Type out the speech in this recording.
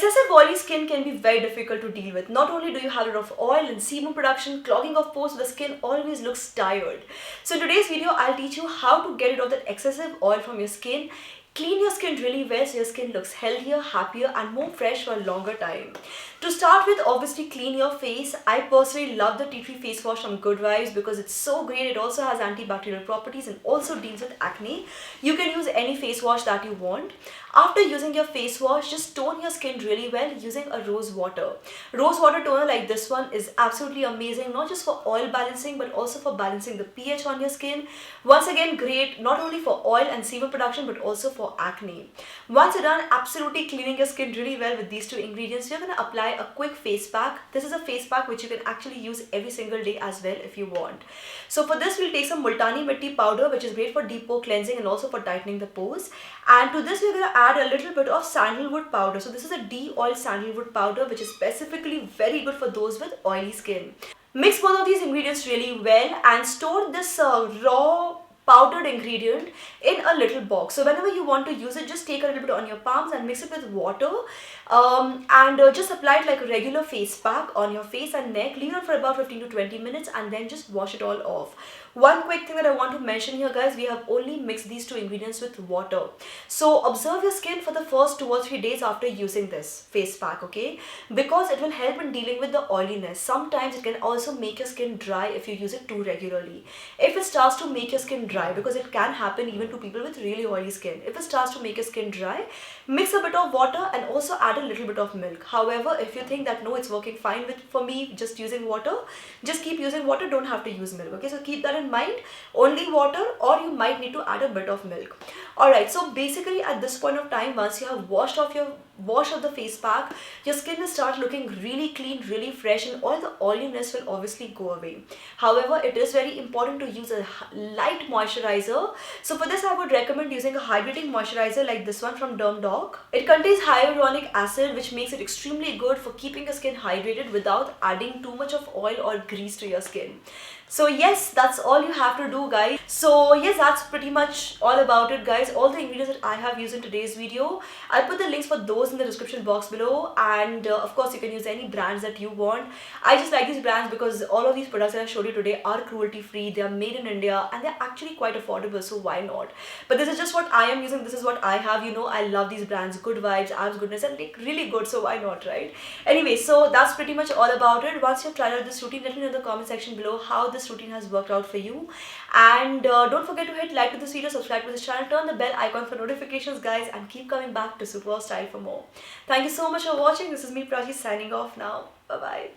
Excessive oily skin can be very difficult to deal with. Not only do you have a lot of oil and sebum production, clogging of pores, the skin always looks tired. So in today's video, I'll teach you how to get rid of that excessive oil from your skin, clean your skin really well so your skin looks healthier, happier and more fresh for a longer time. To start with, obviously clean your face. I personally love the tea tree face wash from Good Vibes because it's so great. It also has antibacterial properties and also deals with acne. You can use any face wash that you want. After using your face wash, just tone your skin really well using a rose water. Rose water toner like this one is absolutely amazing, not just for oil balancing but also for balancing the pH on your skin. Once again, great not only for oil and sebum production but also for acne. Once you're done absolutely cleaning your skin really well with these two ingredients, you're going to apply a quick face pack. This is a face pack which you can actually use every single day as well if you want. So for this, we'll take some Multani Mitti powder, which is great for deep pore cleansing and also for tightening the pores. And to this, we're going to add a little bit of sandalwood powder. So this is a de-oiled sandalwood powder, which is specifically very good for those with oily skin. Mix both of these ingredients really well and store this raw powdered ingredient in a little box. So whenever you want to use it, just take a little bit on your palms and mix it with water and just apply it like a regular face pack on your face and neck. Leave it for about 15 to 20 minutes and then just wash it all off. One quick thing that I want to mention here, guys, we have only mixed these two ingredients with water. So observe your skin for the first 2 or 3 days after using this face pack, okay? Because it will help in dealing with the oiliness. Sometimes it can also make your skin dry if you use it too regularly. If it starts to make your skin dry, because it can happen even to people with really oily skin. If it starts to make your skin dry, mix a bit of water and also add a little bit of milk. However, if you think that no, it's working fine for me just using water, just keep using water, don't have to use milk, okay? So keep that in mind, only water, or you might need to add a bit of milk. Alright, so basically at this point of time, once you have washed off the face pack, your skin will start looking really clean, really fresh, and all the oiliness will obviously go away. However, it is very important to use a light moisturizer. So for this, I would recommend using a hydrating moisturizer like this one from DermDoc. It contains hyaluronic acid, which makes it extremely good for keeping your skin hydrated without adding too much of oil or grease to your skin. So yes, that's all you have to do, guys. So yes, that's pretty much all about it, guys. All the ingredients that I have used in today's video, I'll put the links for those in the description box below, and of course you can use any brands that you want. I just like these brands because all of these products that I showed you today are cruelty free, they are made in India, and they're actually quite affordable, so why not? But this is just what I am using, this is what I have, you know. I love these brands, Good Vibes, Abs Goodness, and like really good, so why not, right? Anyway, so that's pretty much all about it. Once you've tried out this routine, let me know in the comment section below how this routine has worked out for you, and don't forget to hit like to this video, subscribe to this channel, turn the bell icon for notifications, guys, and keep coming back to Superwowstyle for more. Thank you so much for watching. This is me, Prachi, signing off now. Bye bye.